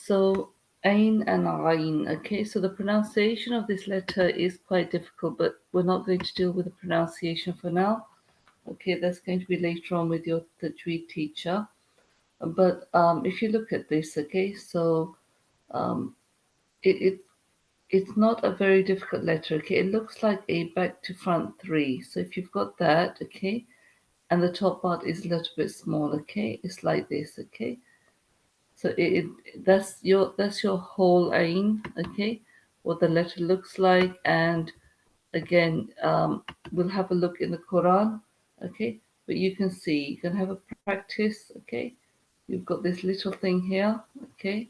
So Ayn and Ghayn. Okay, so the pronunciation of this letter is quite difficult, but we're not going to deal with the pronunciation for now. Okay, that's going to be later on with your Tajweed teacher. But if you look at this, okay, so um, it it's not a very difficult letter. Okay, it looks like a back to front three. So if you've got that, okay, and the top part is a little bit small. Okay, it's like this. Okay, so that's your whole aim. Okay, what the letter looks like, and again, we'll have a look in the Quran. Okay, but you can see, you can have a practice. Okay, you've got this little thing here. Okay,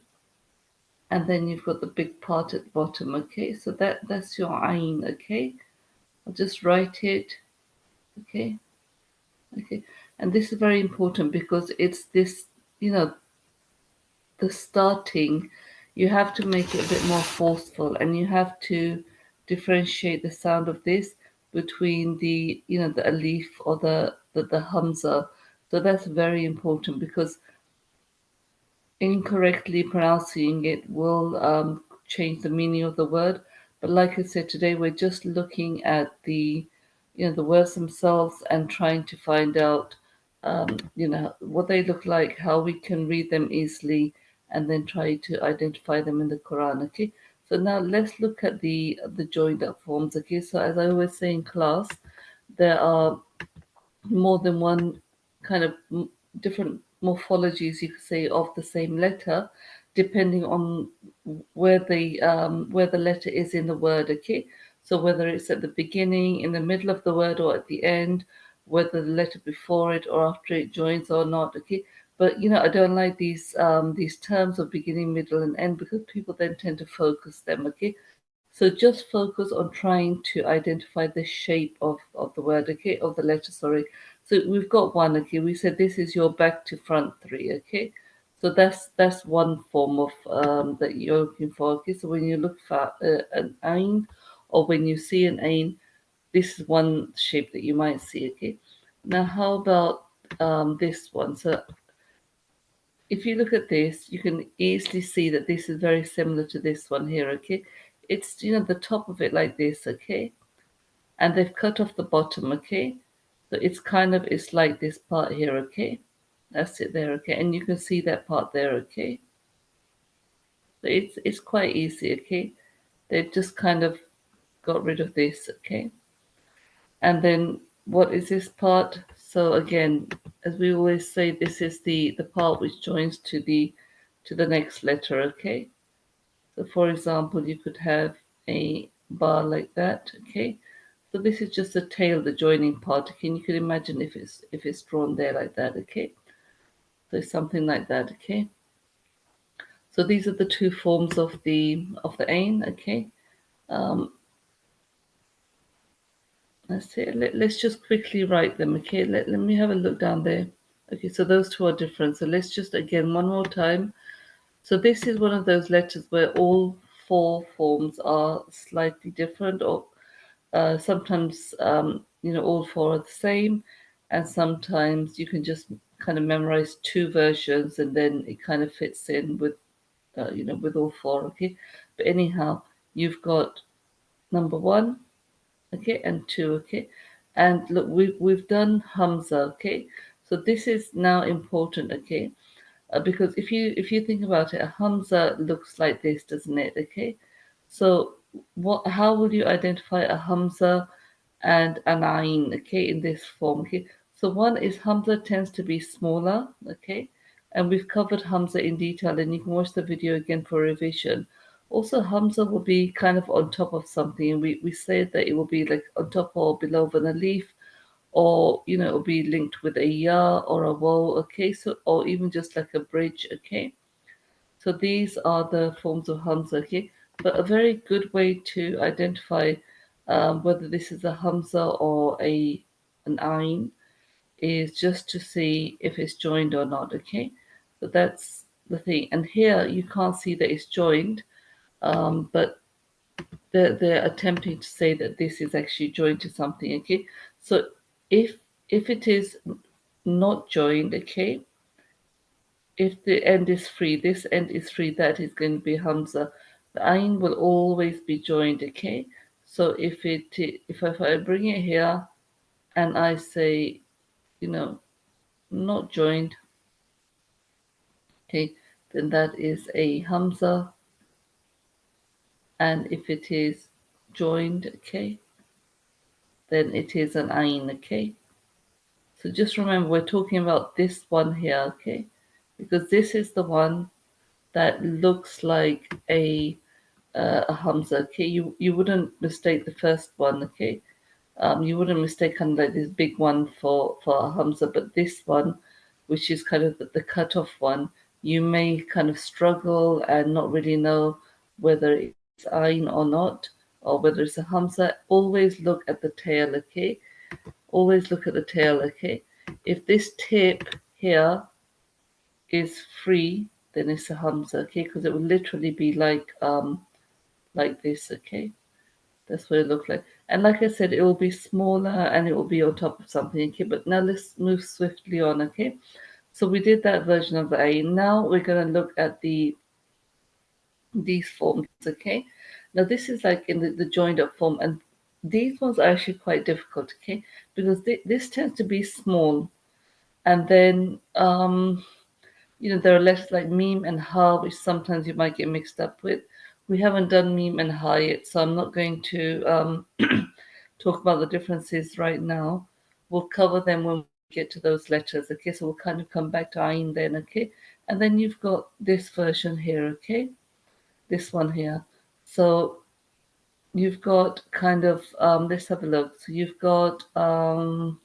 and then you've got the big part at the bottom. Okay, so that's your ayn. Okay, I'll just write it. Okay, okay, and this is very important because it's this, you know, the starting, you have to make it a bit more forceful, and you have to differentiate the sound of this between the, you know, the alif or the hamza. So that's very important because incorrectly pronouncing it will change the meaning of the word. But like I said, today we're just looking at the, you know, the words themselves and trying to find out, you know, what they look like, how we can read them easily, and then try to identify them in the Quran. Okay. So now let's look at the joined up forms. Okay. So as I always say in class, there are more than one kind of different morphologies, you could say, of the same letter, depending on where the letter is in the word. Okay, so whether it's at the beginning, in the middle of the word, or at the end, whether the letter before it or after it joins or not. Okay, but you know, I don't like these terms of beginning, middle, and end because people then tend to focus them. Okay, so just focus on trying to identify the shape of the word, okay, of the letter, sorry. So we've got one, okay. We said this is your back to front three, okay. So that's one form of that you're looking for, okay. So when you look for an ain, or when you see an ain, this is one shape that you might see, okay. Now how about this one? So if you look at this, you can easily see that this is very similar to this one here, okay? It's, you know, the top of it like this, okay? And they've cut off the bottom, okay? So it's like this part here, okay? That's it there, okay? And you can see that part there, okay? So it's quite easy, okay? They've just kind of got rid of this, okay? And then what is this part? So again, as we always say, this is the part which joins to the next letter, okay? So for example, you could have a bar like that, okay? So this is just the tail, the joining part, okay? And you can imagine if it's drawn there like that, okay? So something like that, okay? So these are the two forms of the ain, okay? Um, let's see. Let's just quickly write them, okay? Let me have a look down there. Okay, so those two are different. So let's just again one more time. So this is one of those letters where all four forms are slightly different, or sometimes you know, all four are the same, and sometimes you can just kind of memorize two versions and then it kind of fits in with you know, with all four. Okay, but anyhow, you've got number one, okay, and two, okay. And look, we've done Hamza, okay. So this is now important, okay, because if you think about it, a Hamza looks like this, doesn't it? Okay, so what? How will you identify a Hamza and an Ain? Okay, in this form. Okay, so one is Hamza tends to be smaller. Okay, and we've covered Hamza in detail, and you can watch the video again for revision. Also, Hamza will be kind of on top of something. We said that it will be like on top or below an alif, or you know, it'll be linked with a ya or a waw, okay, so or even just like a bridge, okay. So these are the forms of hamza, okay. But a very good way to identify whether this is a hamza or an ain is just to see if it's joined or not, okay. So that's the thing, and here you can't see that it's joined, but they're attempting to say that this is actually joined to something, okay. So if it is not joined, okay, if the end is free, this end is free, that is going to be Hamza. The Ayn will always be joined, okay? So if I bring it here and I say, you know, not joined, okay, then that is a Hamza. And if it is joined, okay, then it is an Ayn, okay? So just remember, we're talking about this one here, okay? Because this is the one that looks like a Hamza, okay? You wouldn't mistake the first one, okay? You wouldn't mistake kind of like this big one for a Hamza, but this one, which is kind of the cut-off one, you may kind of struggle and not really know whether it's Ain or not, or whether it's a Hamza. Always look at the tail, okay? Always look at the tail, okay? If this tip here is free, then it's a Hamza, okay? Because it will literally be like this, okay? That's what it looks like. And like I said, it will be smaller and it will be on top of something, okay? But now let's move swiftly on, okay? So we did that version of the A. Now we're going to look at these forms, okay? Now this is like in the joined up form, and these ones are actually quite difficult, okay? Because this tends to be small, and then there are letters like meme and ha, which sometimes you might get mixed up with. We haven't done meme and ha yet, so I'm not going to talk about the differences right now. We'll cover them when we get to those letters, okay? So we'll kind of come back to Ain then, okay? And then you've got this version here, okay? This one here. So you've got kind of, let's have a look. So you've got, how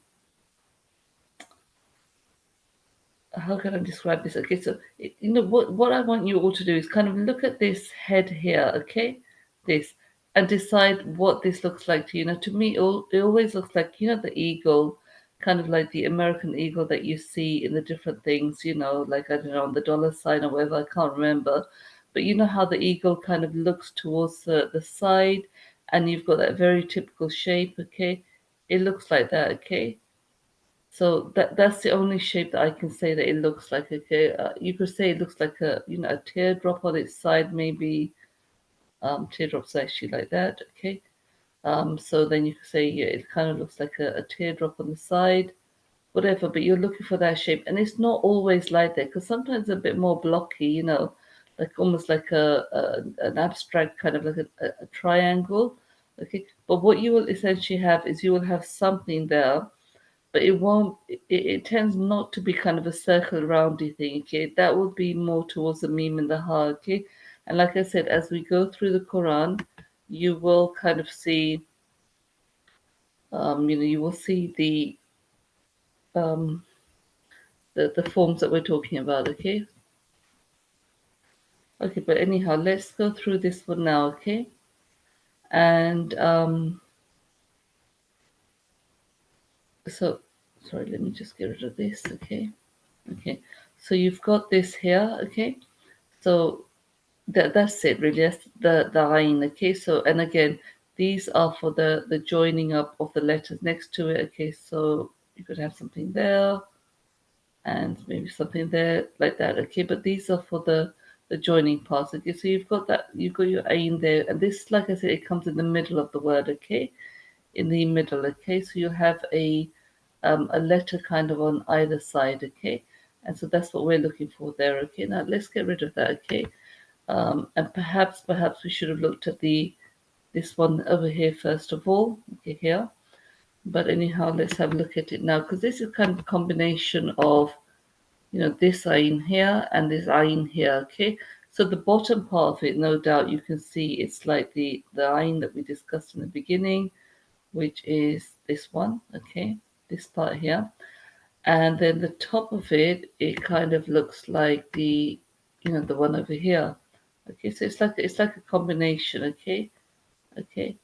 can I describe this? Okay, so what I want you all to do is kind of look at this head here, okay, this, and decide what this looks like to you. Now, to me, it always looks like the eagle, kind of like the American eagle that you see in the different things, like I don't know on the dollar sign or whatever. I can't remember, but you know how the eagle kind of looks towards the side, and you've got that very typical shape, okay. It looks like that, okay. So that's the only shape that I can say that it looks like. Okay, you could say it looks like a teardrop on its side, maybe. Teardrops are actually like that. Okay. So then you could say yeah, it kind of looks like a teardrop on the side, whatever. But you're looking for that shape, and it's not always like that because sometimes it's a bit more blocky. Like almost like an abstract kind of like a triangle. Okay. But what you will essentially have is you will have something there, but it won't it tends not to be kind of a circle roundy thing, okay. That would be more towards the meme and the ha, okay. And like I said, as we go through the Quran, you will kind of see you will see um the forms that we're talking about, okay. Okay, but anyhow, let's go through this one now, okay. And so sorry, let me just get rid of this, okay. Okay, so you've got this here, okay. So that's it really. That's the ayn. Okay, so and again, these are for the joining up of the letters next to it. Okay, so you could have something there and maybe something there like that. Okay, but these are for the joining parts. Okay, so you've got your ayn there, and this, like I said, it comes in the middle of the word. Okay, in the middle. Okay, so you have a letter kind of on either side. Okay, and so that's what we're looking for there. Okay, now let's get rid of that. Okay. And perhaps we should have looked at this one over here first of all. Okay, here. But anyhow, let's have a look at it now because this is kind of a combination of this ayn here and this ayn here. Okay, so the bottom part of it, no doubt, you can see it's like the ayn that we discussed in the beginning, which is this one. Okay, this part here, and then the top of it, it kind of looks like the one over here. Okay, so it's like a combination. Okay, okay,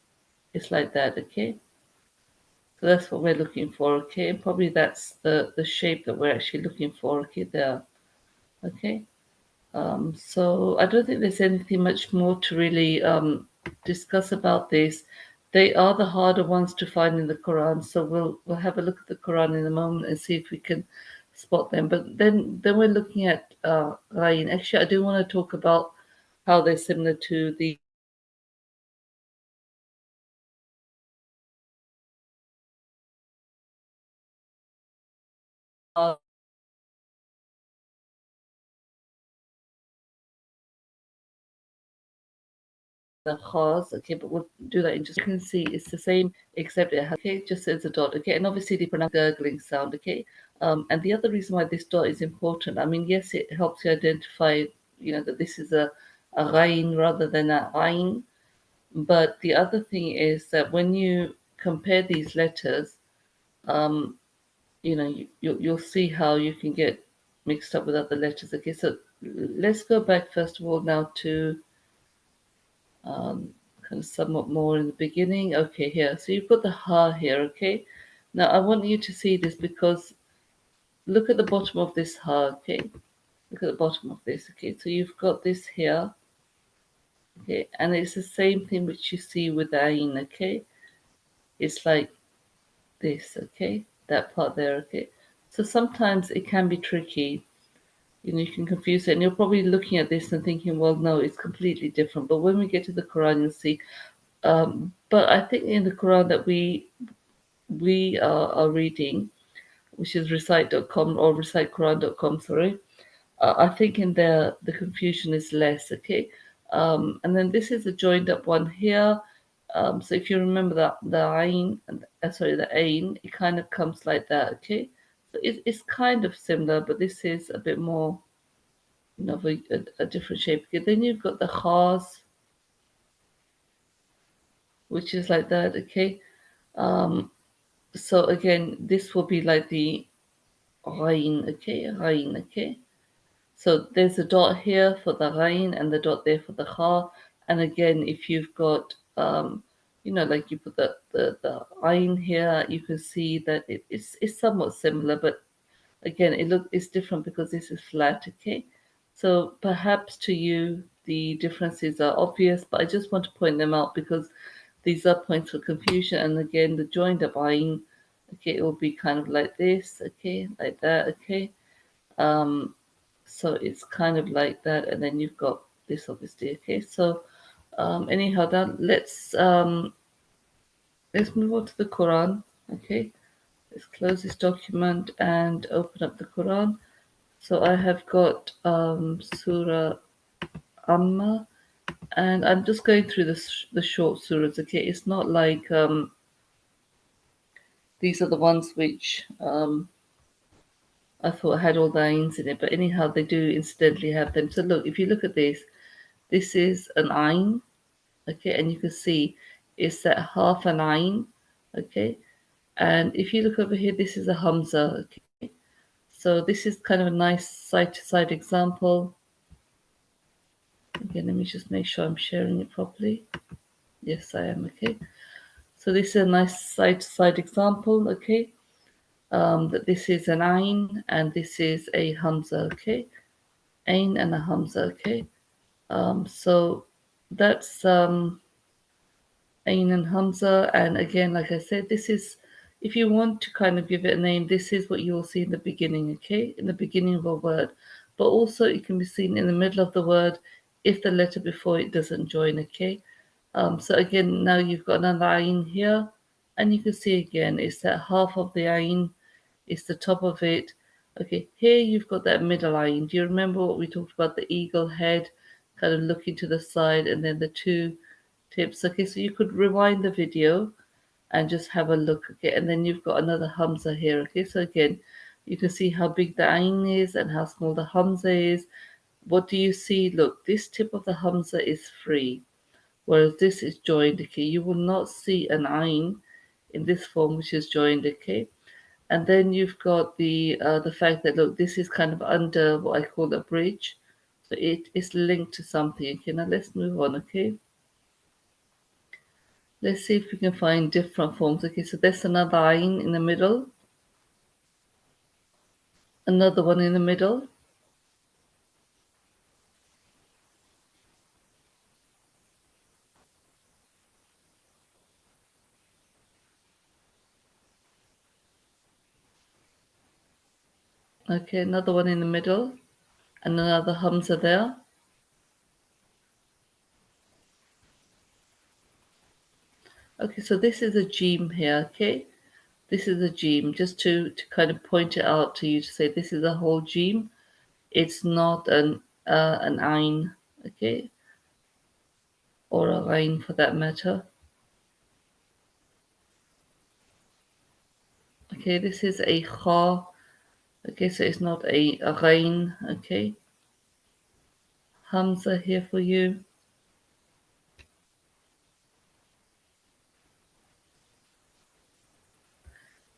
it's like that. Okay, so that's what we're looking for. Okay, and probably that's the shape that we're actually looking for. Okay, there. Okay, so I don't think there's anything much more to really discuss about this. They are the harder ones to find in the Quran, so we'll have a look at the Quran in a moment and see if we can spot them. But then we're looking at Ghayn. Actually, I do want to talk about how they're similar to uh, the khas. Okay, but we'll do that in just. You can see it's the same except it has okay, just as a dot. Okay, and obviously they pronounce gurgling sound. Okay, and the other reason why this dot is important, I mean, yes, it helps you identify, that this is a ghain rather than a ayn. But the other thing is that when you compare these letters, um, you'll see how you can get mixed up with other letters. Okay, so let's go back first of all now to um, kind of somewhat more in the beginning. Okay, here. So you've got the ha here. Okay. Now I want you to see this because look at the bottom of this ha. Okay. Look at the bottom of this. Okay. So you've got this here. Okay, and it's the same thing which you see with the ain. Okay, it's like this. Okay, that part there. Okay. So sometimes it can be tricky. You can confuse it, and you're probably looking at this and thinking, well, no, it's completely different. But when we get to the Quran, you'll see. But I think in the Quran that we are reading, which is recite.com or recitequran.com, sorry, I think in there the confusion is less. Okay, and then this is a joined up one here. So if you remember that the ain, sorry, the ain, it kind of comes like that. Okay, so it's kind of similar, but this is a bit more of a different shape. Okay, then you've got the khas, which is like that. Okay, um, so again, this will be like the ghain. Okay, ghain. Okay, so there's a dot here for the ghain and the dot there for the kha. And again, if you've got like you put the ain here, you can see that it's somewhat similar, but again, it's different because this is flat. Okay, so perhaps to you the differences are obvious, but I just want to point them out because these are points for confusion. And again, the joined up ain, okay, it will be kind of like this. Okay, like that. Okay, um, so it's kind of like that, and then you've got this obviously. Okay, so anyhow, that let's move on to the Quran. Okay, let's close this document and open up the Quran. So I have got Surah Amma, and I'm just going through the short surahs. Okay, it's not like these are the ones which I thought had all the ains in it, but anyhow, they do incidentally have them. So look, if you look at this, this is an ain, okay, and you can see it's that half an ain, okay. And if you look over here, this is a hamza, okay. So this is kind of a nice side-to-side example. Again, let me just make sure I'm sharing it properly. Yes, I am, okay. So this is a nice side-to-side example, okay. That this is an ain and this is a hamza, okay. Ain and a hamza, okay. So that's Ayn and Hamza. And again, like I said, this is, if you want to kind of give it a name, this is what you'll see in the beginning, okay? In the beginning of a word. But also it can be seen in the middle of the word if the letter before it doesn't join, okay? So again, now you've got another Ayn here. And you can see again, it's that half of the Ayn, it's the top of it. Okay, here you've got that middle Ayn. Do you remember what we talked about? The eagle head kind of looking to the side and then the two tips. Okay, so you could rewind the video and just have a look. Okay, and then you've got another Hamza here. Okay, so again, you can see how big the Ain is and how small the Hamza is. What do you see? Look, this tip of the Hamza is free, whereas this is joined. Okay, you will not see an Ain in this form which is joined. Okay, and then you've got the fact that look, this is kind of under what I call a bridge, so it is linked to something. Okay, now let's move on. Okay. Let's see if we can find different forms. Okay, so there's another ayn in the middle, another one in the middle. Okay, another one in the middle, and another Hamza there. Okay, so this is a Jim here, okay? This is a Jim, just to kind of point it out to you to say this is a whole Jim. It's not an Ain, okay? Or a Ghain for that matter. Okay, this is a Kha. Okay, so it's not a Ghain, okay? Hamza here for you.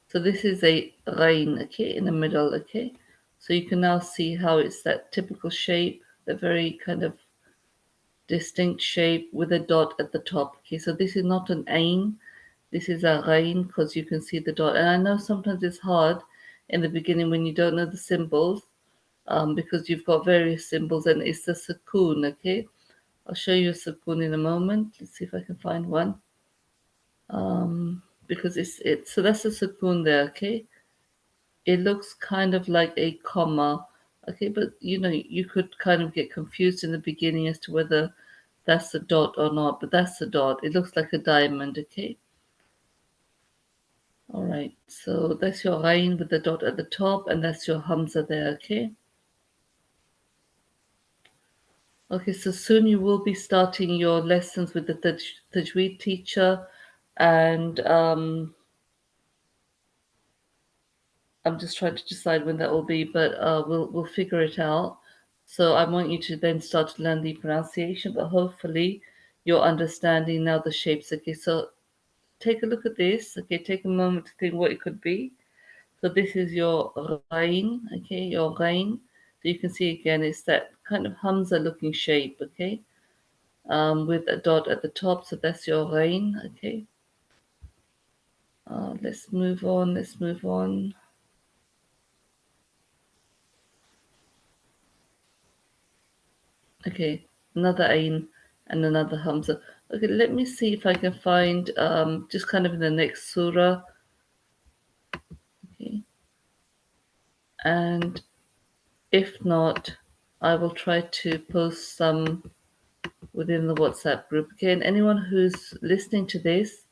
So this is a Ghain, okay, in the middle, okay? So you can now see how it's that typical shape, the very kind of distinct shape with a dot at the top. Okay, so this is not an Ain, this is a Ghain because you can see the dot. And I know sometimes it's hard in the beginning when you don't know the symbols, because you've got various symbols and it's the sukoon, okay? I'll show you a sukoon in a moment. Let's see if I can find one. Because it's so that's a sukoon there, okay? It looks kind of like a comma, okay? But you know, you could kind of get confused in the beginning as to whether that's a dot or not, but that's a dot. It looks like a diamond, okay? All right, so that's your Ain with the dot at the top, and that's your Hamza there, okay? Okay, so soon you will be starting your lessons with the Tajweed teacher, and I'm just trying to decide when that will be, but we'll figure it out. So I want you to then start to learn the pronunciation, but hopefully you're understanding now the shapes. Okay, so take a look at this. Okay, take a moment to think what it could be. So this is your Ghain, okay, your Ghain. So you can see again, it's that kind of Hamza looking shape, okay, with a dot at the top. So that's your Ghain, okay. Let's move on, let's move on. Okay, another Ain and another Hamza. Okay, let me see if I can find just kind of in the next surah. Okay, and if not, I will try to post some within the WhatsApp group. Okay, and anyone who's listening to this,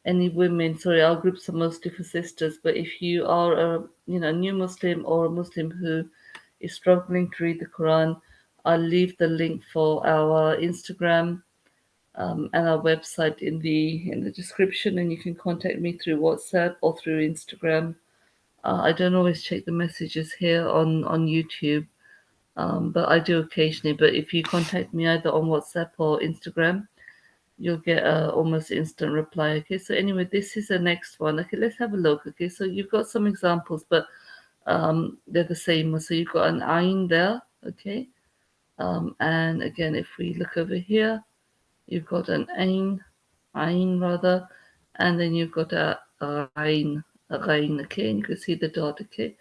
any women, sorry, our groups are mostly for sisters, but if you are a new Muslim or a Muslim who is struggling to read the Quran, I'll leave the link for our Instagram and our website in the description, and you can contact me through WhatsApp or through Instagram. I don't always check the messages here on YouTube, but I do occasionally. But if you contact me either on WhatsApp or Instagram, you'll get a almost instant reply. Okay, so anyway, this is the next one. Okay, let's have a look. Okay, so you've got some examples, but they're the same. So you've got an ayn there. Okay, and again, if we look over here, you've got an ayn rather, and then you've got a rain, okay, and you can see the dot, okay.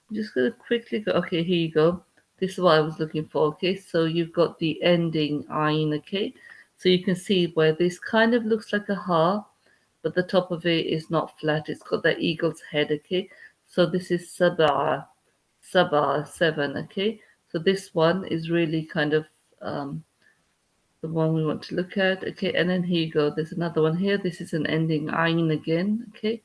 I'm just gonna quickly go, okay, here you go. This is what I was looking for, okay. So you've got the ending ayn, okay. So you can see where this kind of looks like a ha, but the top of it is not flat. It's got that eagle's head, okay. So this is sabah, seven, okay. So this one is really kind of the one we want to look at. Okay, and then here you go. There's another one here. This is an ending ayn again. Okay,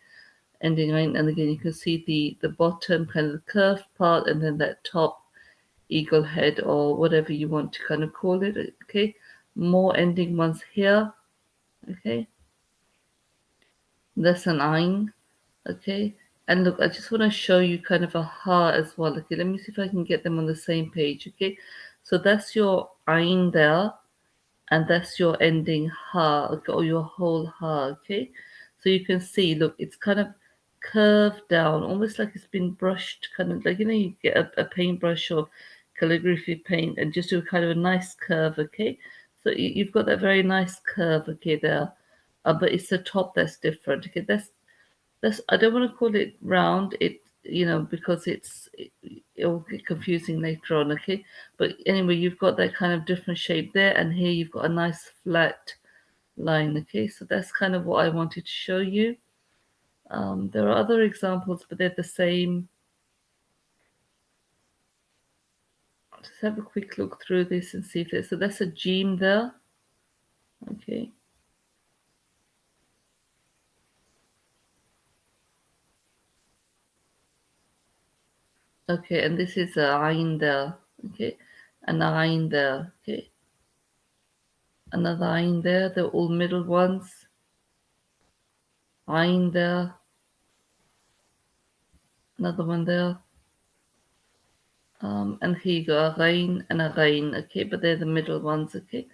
ending ayn, and again you can see the bottom kind of the curved part, and then that top eagle head or whatever you want to kind of call it. Okay, more ending ones here. Okay, that's an ayn. Okay, and look, I just want to show you kind of a ha as well. Okay, let me see if I can get them on the same page. Okay, so that's your ayn there, and that's your ending ha, okay, or your whole ha, okay. So you can see, look, it's kind of curved down, almost like it's been brushed, kind of like you get a paintbrush or calligraphy paint and just do kind of a nice curve, okay. So you've got that very nice curve, okay, there, but it's the top that's different, okay. That's I don't want to call it round, because it'll get confusing later on, okay? But anyway, you've got that kind of different shape there, and here you've got a nice flat line, okay? So that's kind of what I wanted to show you. There are other examples, but they're the same. Just have a quick look through this and see if there's, so that's a gem there. Okay. Okay, and this is a ayn there. Okay. An ayn there. Okay. Another ayn there. They're all middle ones. Ayn there. Another one there. And here you go, a ghain and a ghain. Okay, but they're the middle ones. Okay.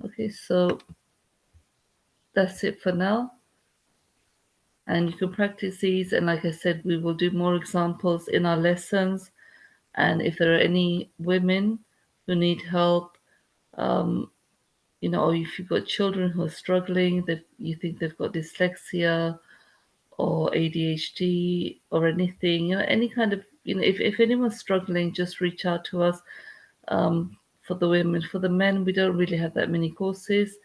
Okay, so that's it for now. And you can practice these. And like I said, we will do more examples in our lessons. And if there are any women who need help, um, or if you've got children who are struggling, that you think they've got dyslexia or ADHD or anything, any kind of, if anyone's struggling, just reach out to us. For the women, for the men, we don't really have that many courses,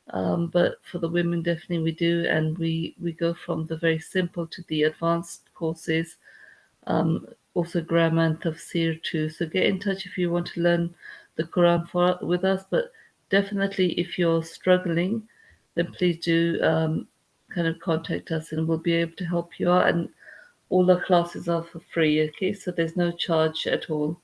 but for the women, definitely we do, and we go from the very simple to the advanced courses. Also grammar and tafsir too. So get in touch if you want to learn the Quran with us. But definitely, if you're struggling, then please do kind of contact us, and we'll be able to help you out. And all our classes are for free. Okay, so there's no charge at all.